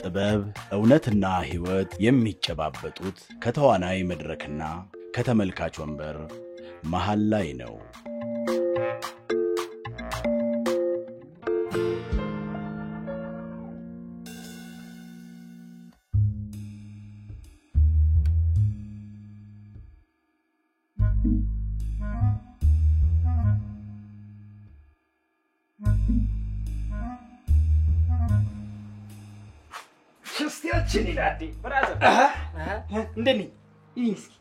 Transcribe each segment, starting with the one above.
ጥበብ እውነትና ህይወት የሚጨባበጡት ከተዋናይ መድረክና ከተመልካች ወንበር መሃል ላይ ነው። Chililati, brother. Ndeni. Iski.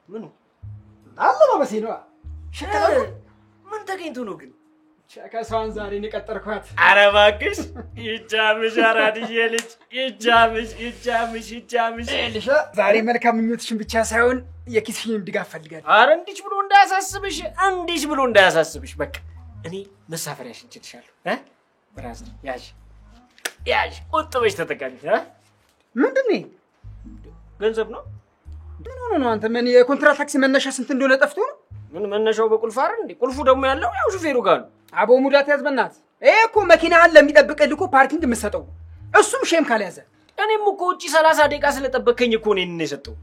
Manu. Allah baba sino. Shakala. Man tagin tunu ግን ሸከሷን ዛሬ ንቀጠርኳት አረባክሽ ይጃምሽ አራድዬ ልጅ ይጃምሽ ልሽ ዛሬ መልካም ምኞትሽን ብቻ ሳይሆን የኪስሽን ድጋፍ ፈልጋለሁ አረ እንዲች ብሎ እንዳያሳስብሽ በቃ እኔ መሳፈሪያሽን ችልሻለሁ ብራዘር ያዥ ቁጥበሽ ተጠቃሚ ምንድነው ገንዘብ ነው ምን ሆነ ነው አንተ ምን የኮንትራት ታክሲ መነሻ ስንት እንደሆነ ጠፍቶ ነው ምን መነሻው በቁልፍ አይደል እንዴ ቁልፉ ደግሞ ያለው ያው ሹፌሩ ጋር ነው አቦ ሙዳት ያዝበናት እኮ መኪናህን ለሚጠብቅልህ እኮ ፓርኪንግ መስጠው እሱም ሼም ካልያዘ እኔም እኮ ውጪ 30 ደቂቃ ስለጠበቀኝ እኮ ነው የሰጠው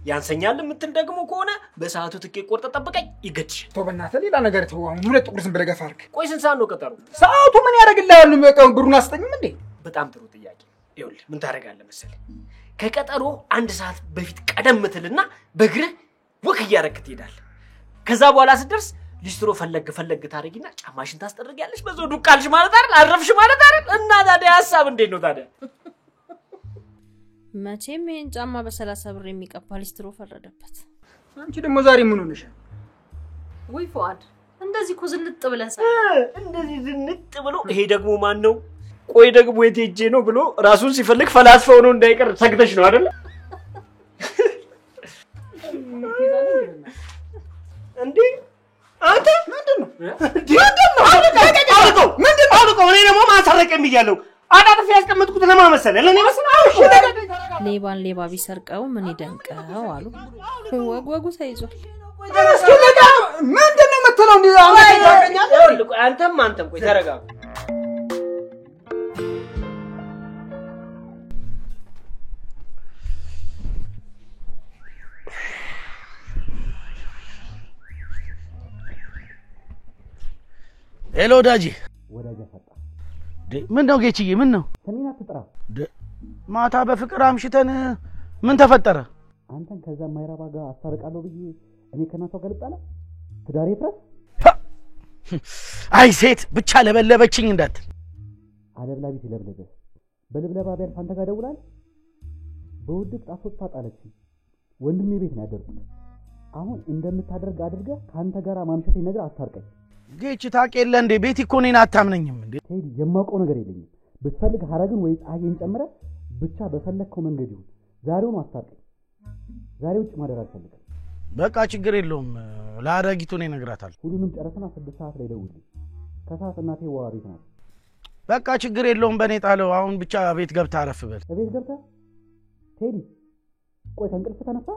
ያንሰኛል የምትል ደግሞ ከሆነ በሰዓቱ ትኬት ቆርጠ ጠብቀኝ ይገጭ ቶበናተ ሌላ ነገር ተዋው ሁለት ጥቁር ዝም ብለህ ገፋርክ ቆይ ስንት ሰዓት ነው ቀጠሩ ሰዓቱ ምን ያደርግልሃል ነው መቀው ብሩን አስጠኝም እንዴ በጣም ጥሩ ጥያቄ ይኸውልህ ምን ታደርጋለህ መሰለህ ከቀጠሮ 1 ሰዓት በፊት ቀደም ትልና በእግርህ ወክ እያረክ ትሄዳለህ ከዛ በኋላ ስትደርስ ሊስትሮ ፈለግ ታረጊና ጫማሽን ታስጠርጊያለሽ በዛው ዱቃልሽ ማለት አይደል አረፍሽ ማለት አይደል እና ታዲያ ሐሳብ እንዴት ነው ታዲያ መቼም ይሄን ጫማ በ30 ብር የሚቀባ ሊስትሮ ፈረደበት አንቺ ደግሞ ዛሬ ምን ሆነሽ ወይ ፉአድ እንደዚህ እኮ ዝንጥ ብለህ እንደዚህ ዝንጥ ብሎ ይሄ ደግሞ ማን ነው ቆይ ደግሞ የት ሄጄ ነው ብሎ ራሱን ሲፈልግ ፈላስፋው ነው እንዳይቀር ሰግተሽ ነው አይደል እንዴ አንተ ምንድነው አልቆ እኔ ደግሞ ማሰረቀም ይያለው አዳጥፍ ያስቀምጥኩት ለማን መሰለህ ለኔ መሰለህ ሌባን ሌባ ቢሰርቀው ምን ይደንቀው አሉ ወጉ ተይዟል ምንድነው መተለው እንዴ አንተም ቆይ ተረጋጋ ሄሎ ዳጂ ወዳጅ ፈጣ ምን ነው ጌችዬ ምን ነው ከኔና ተጥራ ማታ በፍቅር አምሽተን ምን ተፈጠረ አንተን ከዛ ማይራባ ጋር አስታርቃለሁ ብዬ እኔ ከናቷ ጋር ልጣላ ትዳሬ ፍረስ አይ ሴት ብቻ ለበለበችኝ እንዳትል አለብላቢ ትለብለበ በልብለባ ቢያልፍ አንተ ጋር ደውላል በውድቅ ጣፎት ታጣለች ወንድሜ ቤት ነው ያደርኩት አሁን እንደምታደርግ አድርገ ካንተ ጋር ማምሸቴ ነገር አስታርቀኝ ጌች ታቀለ እንዴ ቤት እኮ ነኝ አታምነኝም እንዴ ቴዲ የማውቀው ነገር የለኝም ብትፈልግ ሐረግን ወይ አየን ጨምረ ብቻ በፈለከው መንገድ ይሁን ዛሬው ነው አስታርቀኝ ዛሬ ውጭ ማደር አልፈልግም በቃ ችግር የለውም ለአዳጊቱ ነኝ ነግራታል ሁሉንም ጨረሰና 6 ሰዓት ላይ ደውልልኝ ከሰዓት እናቴ ዋሪ ናት በቃ ችግር የለውም በኔ ጣለው አሁን ብቻ ቤት ገብታ አረፍ በል ቤት ገብታ ቴዲ ቆይ ተንቅልፍ ተነሳ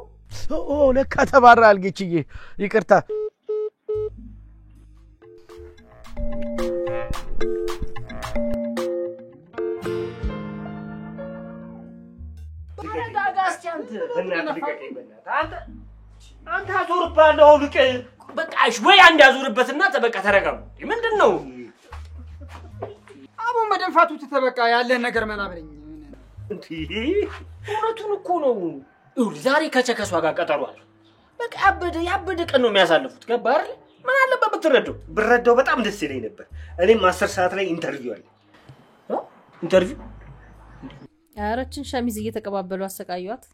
ለካ ተባራል ጌችዬ ይቅርታ አንተ አዞርባለሁ ልቅ በቃሽ ወይ አንድ ያዞርበትና ተበቃ ተረጋጉ ምንድነው አቦ መደንፋቱ ተበቃ ያለ ነገር መናብረኝ እንዴ እውነቱን እኮ ነው ዛሬ ከቸከሷ ጋር ቀጠሯል በቃ ያበደ ቀን ነው የሚያሳልፉት ገባ አይደል ምን አለበት ብትረዳው በጣም ደስ ይለኝ ነበር እኔም 10 ሰዓት ላይ ኢንተርቪው አለ ኢንተርቪው አረችን ሸሚዝ እየተቀባበሉ አሰቃዩት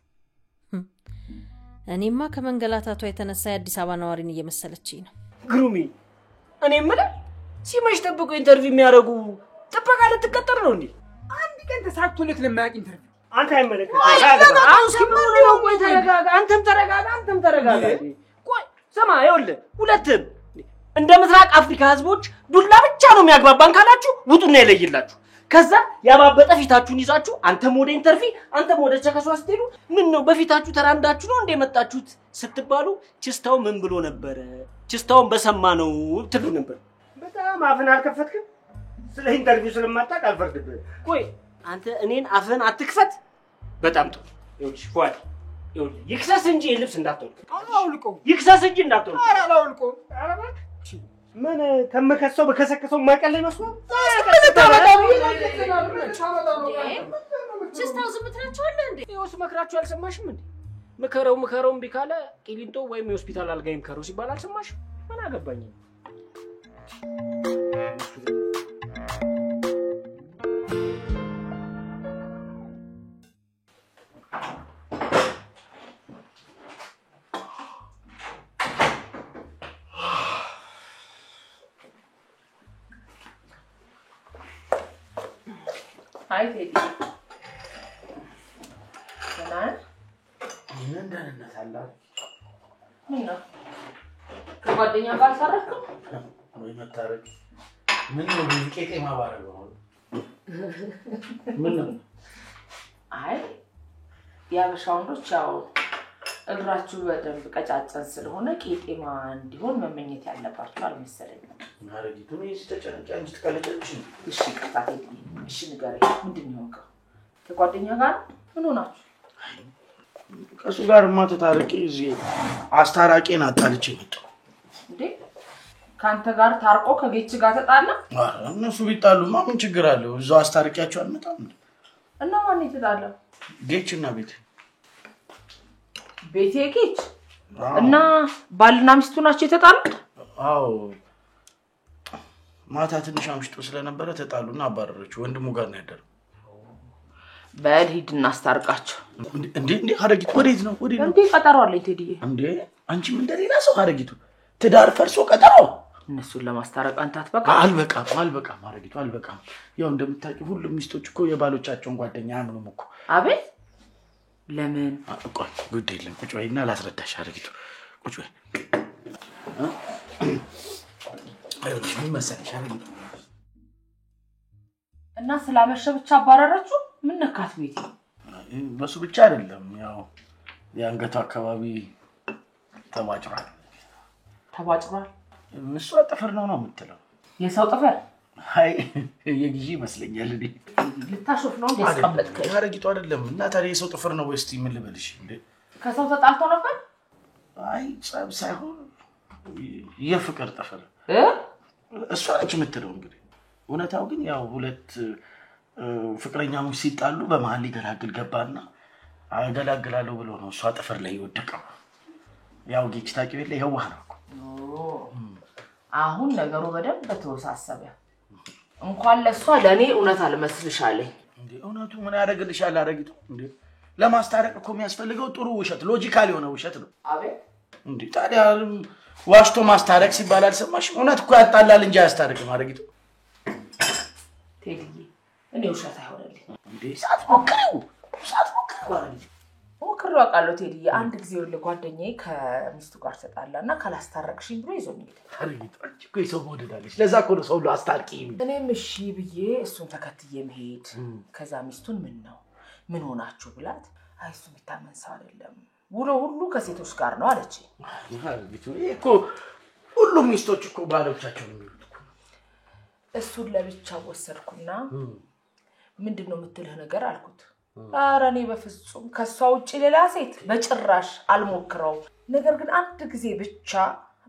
እኔማ ከመንገላታቷ የተነሳ የአዲስ አበባ ነዋሪን እየመሰለችኝ ነው ግሩሚ እኔ ማለት ሲመሽ ጠብቆ ኢንተርቪው የሚያደርጉ ጥበቃ ልትቀጠር ነው እንዴ አንድ ቀን ተሳክቶለት ለማያቅ ኢንተርቪው አንተ አይመለከትም አንተም ተረጋጋ ቆይ ስማ ይኸውልህ ሁለትም እንደ ምስራቅ አፍሪካ ህዝቦች ዱላ ብቻ ነው የሚያግባባን ካላችሁ ውጡና ይለይላችሁ ከዛ ያባበጠ ፊታችሁን ይዛችሁ አንተም ወደ ኢንተርቪው አንተም ወደ ቸከሷ ስትሄዱ ምን ነው በፊታችሁ ተራምዳችሁ ነው እንደመጣችሁት ስትባሉ ችስታው ምን ብሎ ነበር ችስታውን በሰማ ነው ትሉ ነበር በጣም አፍን አልከፈትክም ስለ ኢንተርቪው ስለማታውቅ አልፈርድብህ ቆይ አንተ እኔን አፍን አትክፈት በጣም ጥሩ ይኸውልሽ ፏል ይኸውልህ ይክሰስ እንጂ ልብስ እንዳትወልቅ አውልቆ ይክሰስ እንጂ እንዳትወልቅ ኧረ አውልቆ ኧረ ምን ተመከሰው በከሰከሰው ማቀል ላይ መስሎ ችስታው ዝም ትላችኋል እንዴ ይኸውስ መክራችሁ አልሰማሽም እንዴ ምከረው ቢካለ ቂሊንጦ ወይም የሆስፒታል አልጋ ይምከረው ሲባል አልሰማሽም ምን አገባኝ አይ ቴዲ ምን እንደነሳላችሁ ምን ከጓደኛ ጋር ሰራችሁ ወይ መታረቅ ምን ነው ቢቄቴ ማባረው ምን ነው አይ ያበሻውንዶች ያው እግራችሁ በደንብ ቀጫጭን ስለሆነ ቄጤማ እንዲሆን መመኘት ያለባችሁ አልመሰለኝ ማረጊቱ ነው ሲተጨነጭ አንቺ ተቀለጨች እሺ ቅጣት እሺ ንገረኝ ምንድነው ነው ከጓደኛ ጋር ምን ሆናችሁ ከሱ ጋር ማተታረቂ እዚህ አስታራቂን አጣልቼ መጣሁ እንዴ ካንተ ጋር ታርቆ ከጌች ጋር ተጣላ እነሱ ቢጣሉማ ምን ችግር አለው እዛው አስታርቂያቸው አልመጣም እና ማን ይተጣላ ጌችና ቤቴ ጌች እና ባልና ሚስቱ ናቸው የተጣሉት አዎ ማታ ትንሽ አምሽቶ ስለነበረ ተጣሉና አባረረችው ወንድሙ ጋር ነው ያደረው በል ሂድና አስታርቃቸው እንዴ ሀረጊቱ ወዴት ነው እንዴ ቀጠሮ አለኝ ቴዲዬ እንዴ አንቺም እንደሌላ ሰው ሀረጊቱ ትዳር ፈርሶ ቀጠሮ እነሱን ለማስታረቅ አንተ አትበቃ አልበቃም ሀረጊቱ አልበቃም ያው እንደምታውቂው ሁሉም ሚስቶች እኮ የባሎቻቸውን ጓደኛ አያምኑም እኮ አቤት ለምን ቆይ ጉድ የለም ቁጭ በይና ላስረዳሽ ሀረጊቱ ቁጭ በይ አይወልሽ ምን መሰለሽ ሀረጊቱ እና ስላመሸ ብቻ አባረረችው ምን ነካት ቤቴ በሱ ብቻ አይደለም ያው ያንገቱ አካባቢ ተባጭሯል እሱ ጥፍር ነው የምትለው የሰው ጥፍር አይ የግዢ ይመስለኛል እንዴ ልታሾፍ ነው እንዴ አስቀመጥከኝ ሀረጊቱ አይደለም እና ታዲያ የሰው ጥፍር ነው ወይስ ምን ልበልሽ እንዴ ከሰው ተጣልቶ ነበር አይ ጸብ ሳይሆን የፍቅር ጥፍር እሷ አንቺ የምትለው እንግዲህ እውነታው ግን ያው ሁለት ፍቅረኛሞች ሲጣሉ በመሃል ሊገላግል ገባና አገላግላለሁ ብሎ ነው እሷ ጥፍር ላይ ወደቀው ያው ጌች ታቂው ላይ የዋህ ነው አሁን ነገሩ በደንብ ተወሳሰበ እንኳን ለሷ ለኔ እውነት አልመስልሻለኝ እንዴ እውነቱ ምን ያደርግልሻል አረጊቱ እንዴ ለማስታረቅ እኮ የሚያስፈልገው ጥሩ ውሸት ሎጂካል የሆነ ውሸት ነው አቤት እንዴ ታዲያ ዋሽቶ ማስታረቅ ሲባል አልሰማሽም እውነት እኮ ያጣላል እንጂ አያስታርቅም አረጊቱ ቴዲዬ እኔ ውሸት አይሆንልኝ እንዴ ሳትሞክሪው ሞክሬው አውቃለሁ ቴዲዬ አንድ ጊዜ ለጓደኛዬ ከሚስቱ ጋር ተጣላና ካላስታረቅሽኝ ብሎ ይዞኝ ሄደ አረጊቱ አንቺ እኮ የሰው ወደዳለሽ ለዛ እኮ ነው ሰው አስታርቂ እኔም እሺ ብዬ እሱን ተከትዬ መሄድ ከዛ ሚስቱን ምን ሆናችሁ ብላት አይ እሱ የሚታመን ሰው አይደለም ውሎ ሁሉ ከሴቶች ጋር ነው አለች አረጊቱ እኮ ሁሉም ሚስቶች እኮ ባሎቻቸው ነው የሚሉት እኮ እሱን ለብቻ ወሰድኩና ምንድነው የምትልህ ነገር አልኩት ኧረ እኔ በፍጹም ከሷ ውጪ ሌላ ሴት በጭራሽ አልሞክረው ነገር ግን አንድ ጊዜ ብቻ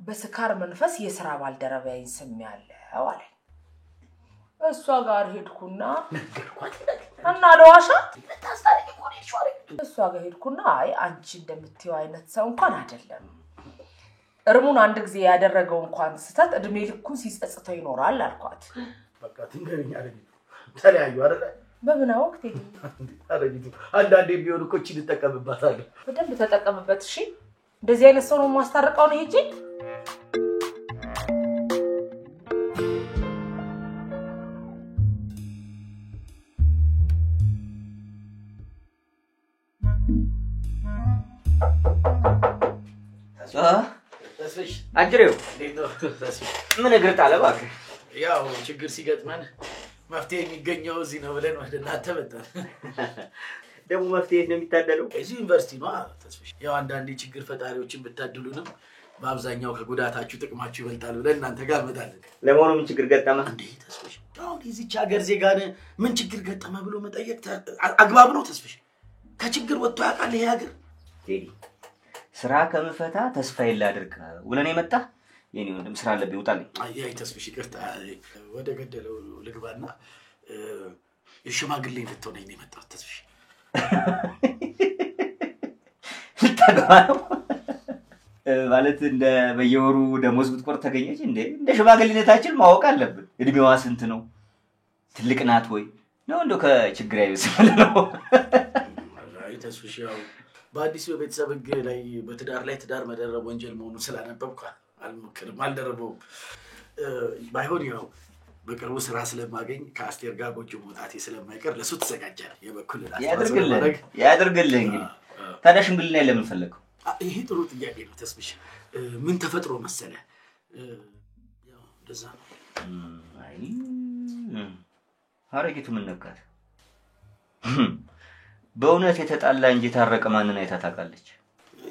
በስካር መንፈስ የሥራ ባልደረባዬን ስሚያለው አለኝ እሷ ጋር ሄድኩና ነገርኳት እና ለዋሻት ታስታርቂ ቆይ ሾሪ እሷ ጋር ሄድኩና አይ አንቺ እንደምትይው አይነት ሰው እንኳን አይደለም እርሙን አንድ ጊዜ ያደረገው እንኳን ስተት እድሜ ልኩን ሲጸጽተው ይኖራል አልኳት በቃ ትንገሪኝ አረጊቱ ተለያዩ አይደል በምን ወቅት አረጊቱ አንዳንዴ ቢሆን እኮ እቺ ልጠቀምባታለሁ። በደንብ ተጠቀምበት። እሺ እንደዚህ አይነት ሰው ነው ማስታረቀው ነው ሄጂ ተስፍሽ አጅሬው ምን እግር ጣለ እባክህ? ያው ችግር ሲገጥመን መፍትሄ የሚገኘው እዚህ ነው ብለን ወደ እናንተ መጣን። ደግሞ መፍትሄ ነው የሚታደለው እዚህ ዩኒቨርሲቲ ነው ተስፍሽ። ያው አንዳንዴ ችግር ፈጣሪዎችን ብታድሉንም በአብዛኛው ከጉዳታችሁ ጥቅማችሁ ይበልጣል ብለን እናንተ ጋር መጣልን። ለማኑ ምን ችግር ገጠመ እንዴ ተስፍሽ? አሁን እዚች ሀገር ዜጋን ምን ችግር ገጠመ ብሎ መጠየቅ አግባብ ነው ተስፍሽ? ከችግር ወጥቶ ያውቃል ይሄ ሀገር? ቴዲ ስራ ከምፈታ ተስፋዬ ላድርግ ወለኔ መጣ የኔ ወንድም ስራ አለብኝ ውጣልኝ። አይ ተስፍሽ ይቅርታ ወደ ገደለው ልግባና የሽማግሌ ልትሆነኝ ነው የመጣሁት ተስፍሽ። ተጋባው ማለት እንደ በየወሩ ደሞዝ ብትቆርጥ ተገኘች እንዴ? እንደ ሽማግሌነታችን ማወቅ አለብን። እድሜዋ ስንት ነው? ትልቅ ናት ወይ ነው እንደው ከችግር አይበስም ነው? አይ ተስፍሽ ያው በአዲስ የቤተሰብ ህግ ላይ በትዳር ላይ ትዳር መደረብ ወንጀል መሆኑን ስላነበብኩ አልሞክርም አልደረበውም። ባይሆን ያው በቅርቡ ስራ ስለማገኝ ከአስቴር ጋር ጎጆ መውጣቴ ስለማይቀር ለሱ ተዘጋጃለህ። የበኩልን ያድርግልህ። እንግዲህ ታዲያ ሽምግልና ለምን ፈለከው? ይሄ ጥሩ ጥያቄ ነው ተስፍሽ። ምን ተፈጥሮ መሰለ ያው እንደዛ ነው። አይ አረጊቱ ምን ነካት? በእውነት የተጣላ እንጂ ታረቀ ማንን አይታ ታውቃለች?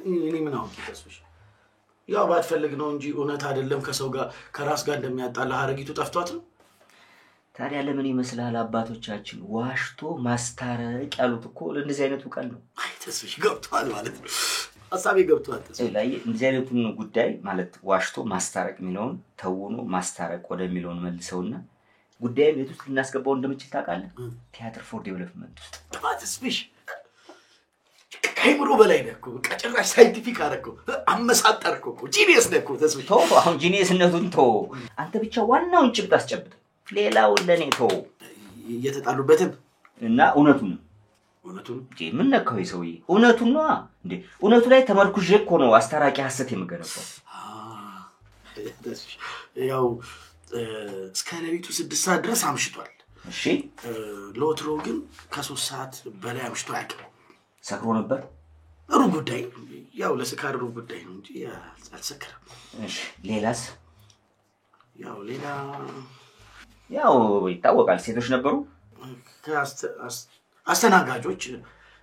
እኔ ምን አውቄ ተስፍሽ? ያው ባትፈልግ ነው እንጂ እውነት አይደለም ከሰው ጋር ከራስ ጋር እንደሚያጣላ አረጊቱ ጠፍቷት ነው። ታዲያ ለምን ይመስላል አባቶቻችን ዋሽቶ ማስታረቅ ያሉት እኮ ለእንደዚህ አይነቱ ቃል ነው። አይ ተስፍሽ ገብቷል ማለት ነው። ሐሳቤ ገብቷል ተስፍሽ። ላይ እንደዚህ አይነቱን ጉዳይ ማለት ዋሽቶ ማስታረቅ የሚለውን ተውኖ ማስታረቅ ወደሚለውን መልሰውና ጉዳይ ቤት ውስጥ ልናስገባው እንደምችል ታውቃለህ? ቲያትር ፎር ዴቨሎፕመንት ውስጥ ተስፍሽ ከይምሮ በላይ ነህ እኮ ጭራሽ ሳይንቲፊክ አደረከው አመሳጠርከው እኮ ጂኒየስ ነህ እኮ ተስፍሽ። ተው አሁን ጂኒየስነቱን ተው። አንተ ብቻ ዋናውን ጭብጥ አስጨብጥ፣ ሌላውን ለኔ ተው። እየተጣሉበትን እና እውነቱን እንዴ ምን ነካው ይሰውዬ? እውነቱን ነው እንዴ? እውነቱ ላይ ተመርኩዤ እኮ ነው አስታራቂ ሐሰት የምገነባው። ተስፍሽ ያው እስከ ሌሊቱ 6 ሰዓት ድረስ አምሽቷል። እሺ ለወትሮ ግን ከ3 ሰዓት በላይ አምሽቶ አያውቅም። ሰክሮ ነበር? ሩብ ጉዳይ ያው ለስካር ሩብ ጉዳይ ነው እንጂ አልሰከረም። እሺ ሌላስ? ያው ሌላ ያው ይታወቃል ሴቶች ነበሩ አስተናጋጆች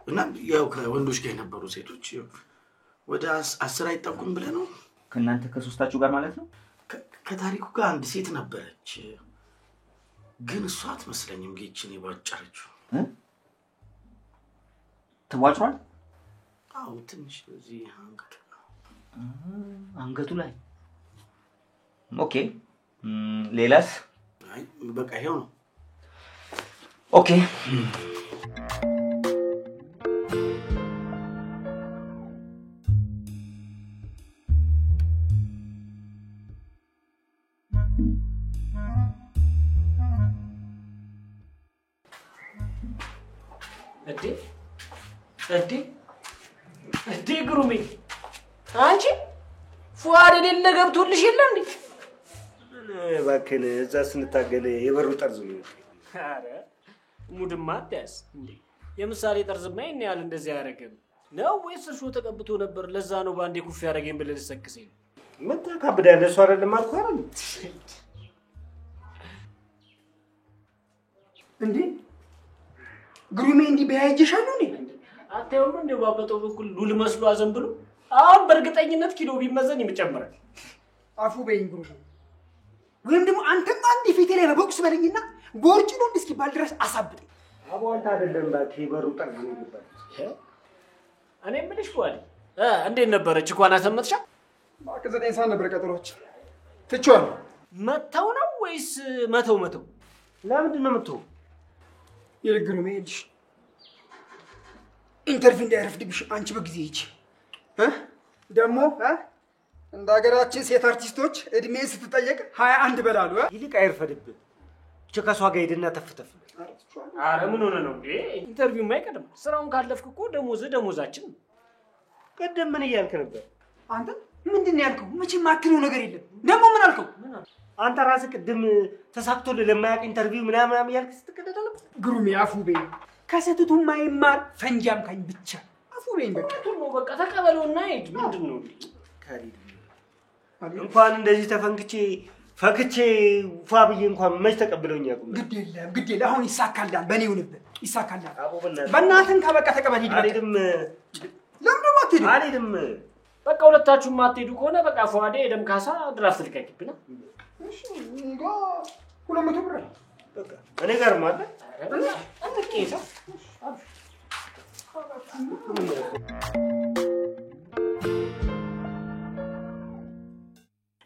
እና ያው ከወንዶች ጋር የነበሩ ሴቶች ወደ 10 አይጠቁም ብለህ ነው? ከእናንተ ከሶስታችሁ ጋር ማለት ነው? ከታሪኩ ጋር አንድ ሴት ነበረች ግን እሷ አትመስለኝም ጌችን የባጨረችው። ተዋጭሯል? አዎ ትንሽ እዚህ አንገቱ ላይ። ኦኬ ሌላስ? አይ በቃ ይሄው ነው። ኦኬ እዴ ግሩሜ አንቺ ፉአድ የሌለ ገብቶልሽ የለ እንዴ? እባክህን እዛ ስንታገል የበሩ ጠርዝ ነው። አረ ሙድማ አትያዝ እንዴ። የምሳሌ ጠርዝማ ይሄን ያህል እንደዚህ ያደረገም ነው ወይስ እርሾ ተቀብቶ ነበር? ለዛ ነው ባንዴ ኩፍ ያደረገኝ ብለህ ልትሰክሰኝ? ምን ታካብዳለህ? እሱ አይደለም አልኩህ አይደል እንዴ? ግሩሜ እንዲህ በያይጅሻል ነው እንዴ? አታየውም እንዴ ባበጠው በኩል ሉል መስሎ አዘንብሎ አሁን በእርግጠኝነት ኪሎ ቢመዘን ይጨምራል። አፉ በይኝ ግሩሜ። ወይም ደግሞ አንተም አንድ ፊቴ ላይ በቦክስ በለኝና ቦርጭ ነው እስኪባል ድረስ አሳብጠኝ። አቧንታ አይደለም እባክህ የበሩ ጠርዝ ነው ይባል። እኔ የምልሽ ፉአድ እንዴት ነበረች? እንኳን አሰመጥሻ? እባክህ 9 ሰዓት ነበር ቀጠሮች። ትቼዋለሁ። መተው ነው ወይስ መተው? ለምንድን ነው የምትተው? ግሩሜ ልጅ ኢንተርቪው እንዳይረፍድብሽ አንቺ በጊዜ ሂጂ። ደግሞ እንደ ሀገራችን ሴት አርቲስቶች እድሜ ስትጠየቅ 21 በላሉ። ይልቅ አይርፈድብህ። ብቻ ከሷ ጋር ሄድና ተፍተፍ ኧረ ምን ሆነ ነው እንዴ? ኢንተርቪው ማይቀድም ስራውን ካለፍክ እኮ ደሞዛችን። ቀደም ምን እያልክ ነበር? አንተ ምንድን ነው ያልከው? መቼም አክለው ነገር የለም። ደግሞ ምን አልከው? አንተ ራስህ ቅድም ተሳክቶልህ ለማያውቅ ኢንተርቪው ምናምን እያልክ ስትቀደደ ነበር። ግሩሜ አፉ በይ። ከሰቱቱ ማይማር ፈንጂ አምካኝ ብቻ አፉ በይ። በቃ ተቀበለውና ሂድ። ምንድን ነው ካሊድ እንኳን እንደዚህ ተፈንክቼ ፈክቼ ፋብዬ እንኳን መች ተቀብለውኝ ያቁም። ግድ የለም አሁን ይሳካልሃል። በኔ ይሁንብህ ይሳካልሃል። በእናትህን ከበቃ ተቀበል ሂድ። አልሄድም። ለምን ደግሞ አትሄድም? አልሄድም። በቃ ሁለታችሁም ማትሄዱ ከሆነ በቃ ፏዴ የደም ካሳ ድራፍት ልቀቂብና እሺ ጋ 200 ብር በቃ እኔ ጋር ማለት አንተቄሳ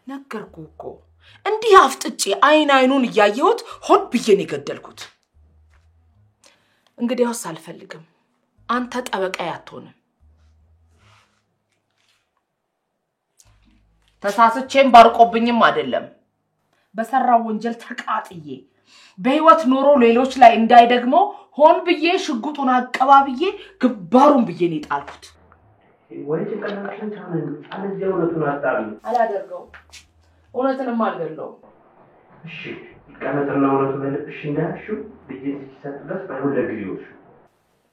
ነገርኩህ እኮ እንዲህ አፍጥጬ አይኑን እያየሁት ሆን ብዬ ነው የገደልኩት። እንግዲያውስ አልፈልግም። አንተ ጠበቃዬ አትሆንም። ተሳስቼም ባርቆብኝም አይደለም። በሰራው ወንጀል ተቃጥዬ በህይወት ኖሮ ሌሎች ላይ እንዳይደግመው ሆን ብዬ ሽጉጡን አቀባብዬ ግባሩን ብዬ ነው የጣልኩት። ወይ ጭንቅላትሽን ታመን አለዚህ እውነቱን አጣሪ አላደርገው። እውነትንም አልገለውም። እሺ ቀመጥና እውነቱ በልብሽ እንዳያሽው ልጅን ሲሰጥለት ባይሆን ለግሪዎች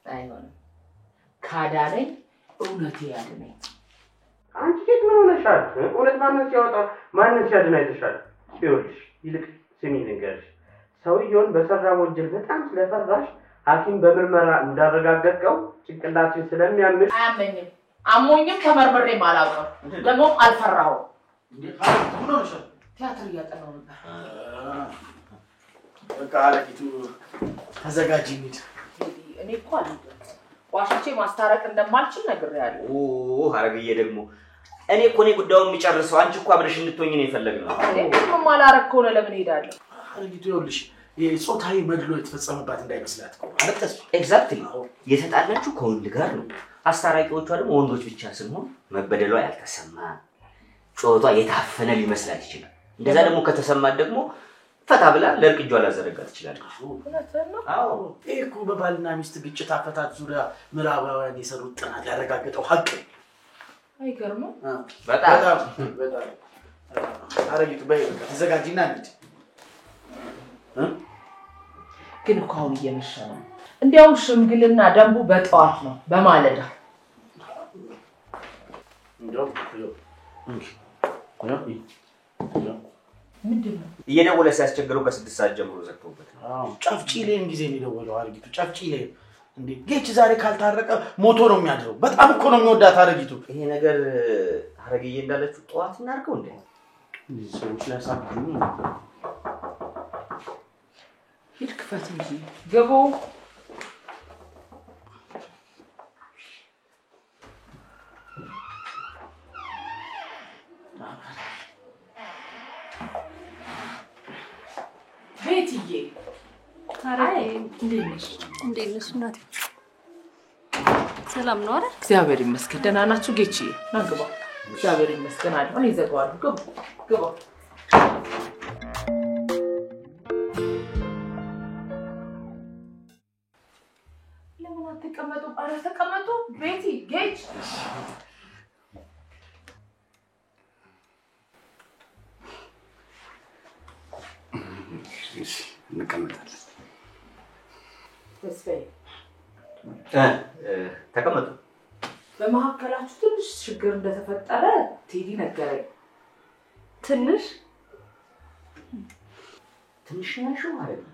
አይሆንም። ካዳለኝ እውነቴ ያድነኝ። አንቺ ሴት ምን ሆነሻል? እውነት ማንን ሲያወጣ ማንን ሲያድን አይተሻል? ይኸውልሽ ይልቅ ስሚ ልንገርሽ፣ ሰውየውን በሰራ ወንጀል በጣም ስለፈራሽ ሐኪም በምርመራ እንዳረጋገጠው ጭንቅላትሽን ስለሚያምሽ አያመኝም። አሞኝም ተመርምሬም አላውቅም። ደግሞ አልፈራሁም። እንዴት ማለት ምን ሆነሻል? ቲያትር እያጠናሁ ነበር። በቃ አለቂቱ ተዘጋጂ እንሂድ። እኔ እኮ አልሄድም። ዋሽቼ ማስታረቅ እንደማልችል ነግሬያለሁ። ሐረግዬ ደግሞ እኔ እኮ ጉዳዩን የሚጨርሰው አንቺ እኮ አብረሽ እንድትሆኚ ነው የፈለግነው። ምንም ማላረግ ከሆነ ለምን ሄዳለሁ? ሐረጊቱ ይኸውልሽ የጾታዊ መድሎ የተፈጸመባት እንዳይመስላት እኮ አለቀስ። ኤግዛክትሊ የተጣላችሁ ከወንድ ጋር ነው። አስታራቂዎቿ ደግሞ ወንዶች ብቻ ስንሆን መበደሏ ያልተሰማ ጮቷ የታፈነ ሊመስላት ይችላል። እንደዛ ደግሞ ከተሰማት ደግሞ ፈታ ብላ ለርቅ እጇ ላዘረጋ ትችላለች። አዎ ይሄ እኮ በባልና ሚስት ግጭት አፈታት ዙሪያ ምዕራባውያን የሰሩት ጥናት ያረጋገጠው ሀቅ። አይገርምም? በጣም ሐረጊቱ በይ ተዘጋጂና እንሂድ። ግን እኮ አሁን እየመሸ ነው። እንዲያውም ሽምግልና ደንቡ በጠዋት ነው በማለዳ። ምንድን ነው እየደወለ ሲያስቸግረው ከ6 ሰዓት ጀምሮ ዘግቶበት ነው። አዎ ጨፍጪሌን ጊዜ ነው የደወለው። ሐረጊቱ ጨፍጪሌን እንዴ ጌች ዛሬ ካልታረቀ ሞቶ ነው የሚያድረው። በጣም እኮ ነው የሚወዳት ሐረጊቱ። ይሄ ነገር ሐረግዬ እንዳለችው ጠዋት እናድርገው እንዴ? ሰዎች ሊያሳብዱ ሂድ ክፈት እንጂ ገቦ ቤትዬ አይ እንዴት ነሽ እናቴ? ሰላም ነው አይደል? እግዚአብሔር ይመስገን። ደህና ናችሁ ጌቺ? ና ግባ። እግዚአብሔር ይመስገን አለ። እኔ ዘጋዋለሁ። ግባ። ለምን አትቀመጡ? ኧረ ተቀመጡ። ቤቲ ጌች እንቀመጣለን። ተስፋዬ ተቀመጡ። በመካከላችሁ ትንሽ ችግር እንደተፈጠረ ቴዲ ነገረኝ። ትንሽ ያልሽው ማለት ነው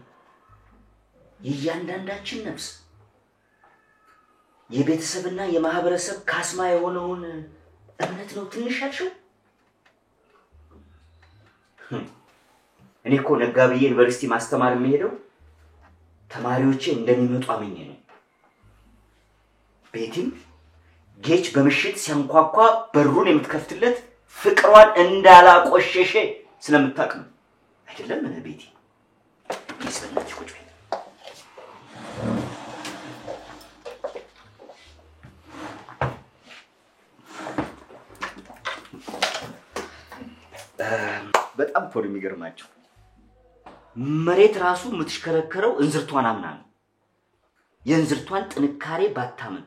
የእያንዳንዳችን ነፍስ የቤተሰብና የማህበረሰብ ካስማ የሆነውን እምነት ነው ትንሽ ያልሽው? እኔ እኮ ነጋብዬ ዩኒቨርሲቲ ማስተማር የሚሄደው ተማሪዎቼ እንደሚመጡ አመኘ ነው። ቤቲም ጌች በምሽት ሲያንኳኳ በሩን የምትከፍትለት ፍቅሯን እንዳላቆሸሸ ስለምታውቅ ነው አይደለም? እኔ ቤቲ ይስበልኝ ቁጭ በይ። በጣም እኮ ነው የሚገርማቸው። መሬት ራሱ የምትሽከረከረው እንዝርቷን አምና ነው። የእንዝርቷን ጥንካሬ ባታምን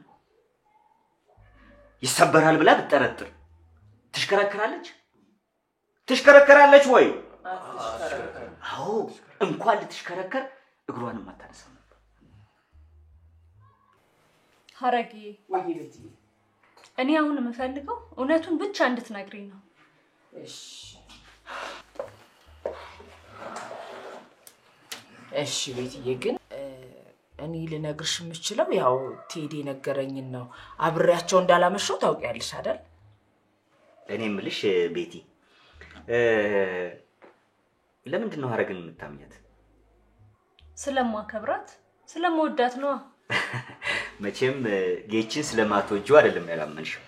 ይሰበራል ብላ ብትጠረጥር ትሽከረከራለች? ትሽከረከራለች ወይ? አዎ፣ እንኳን ልትሽከረከር እግሯንም አታነሳም ነበር። ሐረጌ ወይ ቤቲ፣ እኔ አሁን የምፈልገው እውነቱን ብቻ እንድትነግሪኝ ነው። እሺ ቤትዬ፣ ግን እኔ ልነግርሽ የምችለው ያው ቴዲ ነገረኝን ነው። አብሬያቸው እንዳላመሸው ታውቂያለሽ አይደል? እኔ የምልሽ ቤቲ፣ ለምንድን ነው ሐረግን የምታምኛት? ስለማከብራት ስለምወዳት ነው። መቼም ጌችን ስለማትወጂው አይደለም ያላመንሽው።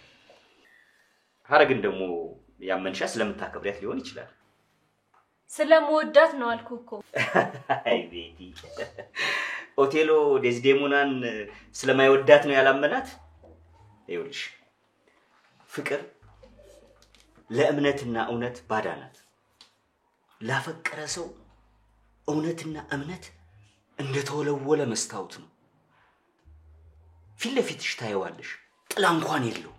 ሐረግን ደግሞ ያመንሻት ስለምታከብሪያት ሊሆን ይችላል። ስለምወዳት ነው አልኩህ እኮ። አይ ቤቲ፣ ኦቴሎ ዴዝዴሞናን ስለማይወዳት ነው ያላመናት? ይኸውልሽ ፍቅር ለእምነትና እውነት ባዳ ናት። ላፈቀረ ሰው እውነትና እምነት እንደተወለወለ መስታወት ነው። ፊት ለፊትሽ ታየዋለሽ፣ ጥላ እንኳን የለው።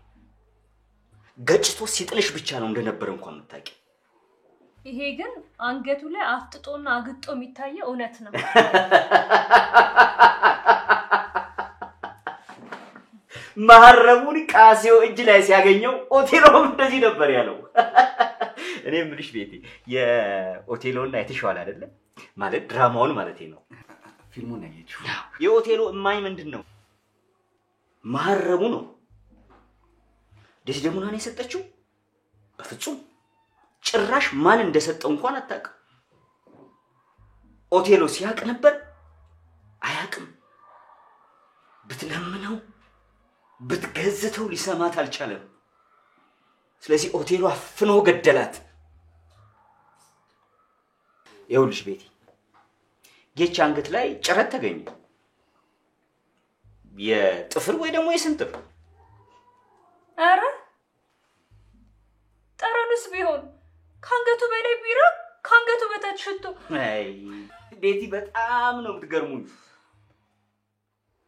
ገጭቶ ሲጥልሽ ብቻ ነው እንደነበረ እንኳን የምታውቂ። ይሄ ግን አንገቱ ላይ አፍጥጦና አግጦ የሚታየው እውነት ነው። ማረሙን ቃሴው እጅ ላይ ሲያገኘው ኦቴሎም እንደዚህ ነበር ያለው። እኔ የምልሽ ቤቲ፣ የኦቴሎና የተሻለ አይደለ ማለት ድራማውን ማለት ነው። ፊልሙን ያየችው የኦቴሎ እማኝ ምንድነው? ማረሙ ነው። ዴዝዴሞናን የሰጠችው በፍጹም ጭራሽ ማን እንደሰጠው እንኳን አታውቅም። ኦቴሎ ሲያውቅ ነበር? አያውቅም። ብትለምነው ብትገዝተው ሊሰማት አልቻለም። ስለዚህ ኦቴሎ አፍኖ ገደላት። ይኸውልሽ ቤቲ፣ ጌች አንገት ላይ ጭረት ተገኘ። የጥፍር ወይ ደግሞ የስንጥር? አረ ጠረኑስ ቢሆን ካንገቱ በላይ ቢራ ካንገቱ በታች ሽቶ። አይ ቤቲ፣ በጣም ነው የምትገርሙኝ።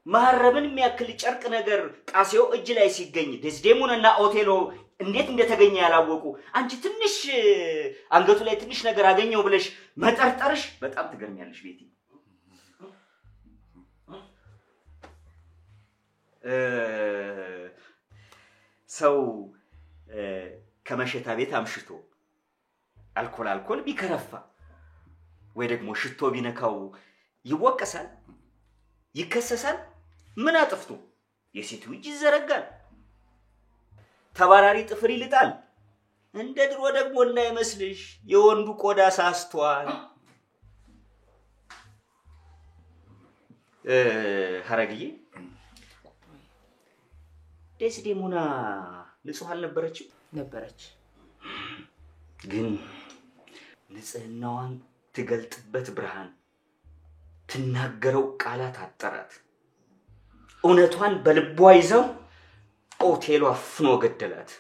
ማረምን የሚያክል ጨርቅ ነገር ቃሴው እጅ ላይ ሲገኝ ዴዝዴሞናና ኦቴሎ እንዴት እንደተገኘ ያላወቁ አንቺ ትንሽ አንገቱ ላይ ትንሽ ነገር አገኘው ብለሽ መጠርጠርሽ በጣም ትገርሚያለሽ ቤቲ። ሰው ከመሸታ ቤት አምሽቶ አልኮል ቢከረፋ ወይ ደግሞ ሽቶ ቢነካው ይወቀሳል? ይከሰሳል? ምን አጥፍቶ? የሴቱ እጅ ይዘረጋል፣ ተባራሪ ጥፍር ይልጣል። እንደ ድሮ ደግሞ እንዳይመስልሽ የወንዱ ቆዳ ሳስቷል። ሐረግዬ፣ ዴዝዴሞና ንጹህ አልነበረችም? ነበረች። ግን ንጽህናዋን ትገልጥበት ብርሃን፣ ትናገረው ቃላት አጠራት። እውነቷን በልቧ ይዘው ኦቴሎ አፍኖ ገደላት።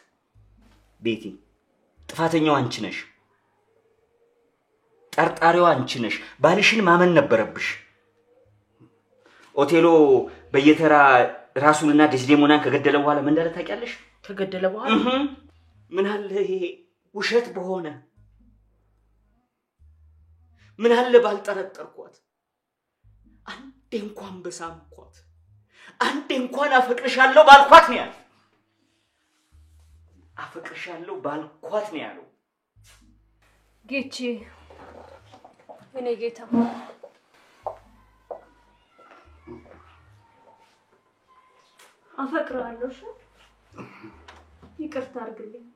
ቤቲ፣ ጥፋተኛው አንቺ ነሽ። ጠርጣሪዋ አንቺ ነሽ። ባልሽን ማመን ነበረብሽ። ኦቴሎ በየተራ ራሱንና ዴዝዴሞናን ከገደለ በኋላ ምን እንዳለ ታውቂያለሽ? ከገደለ በኋላ ምን አለ ይሄ ውሸት በሆነ፣ ምን አለ ባልጠረጠርኳት፣ አንዴ እንኳን በሳምኳት፣ አንዴ እንኳን አፈቅርሻለሁ ባልኳት ነው ያለው። አፈቅርሻለሁ ባልኳት ነው ያለው። ጌቼ፣ እኔ ጌታ አፈቅራለሁ። እሺ ይቅርታ አድርግልኝ።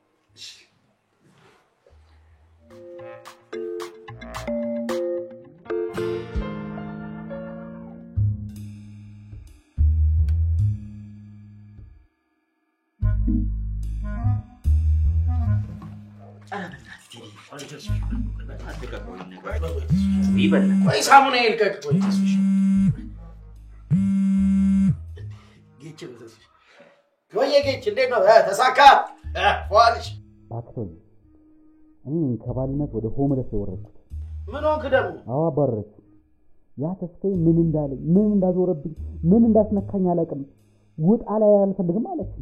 ቆይ ሳሙና ይልቀቅ። ቆይ ተስፍሽ ጌች እንዴት ነው? ተሳካ ፏልሽ? ባክቶኝ እኔ ከባልነት ወደ ሆምለስ የወረድኩት ምን ሆንክ ደግሞ? አዎ አባረረች። ያ ተስፋዬ ምን እንዳለኝ ምን እንዳዞረብኝ ምን እንዳስነካኝ አላውቅም። ውጣ ላይ አልፈልግም አለች።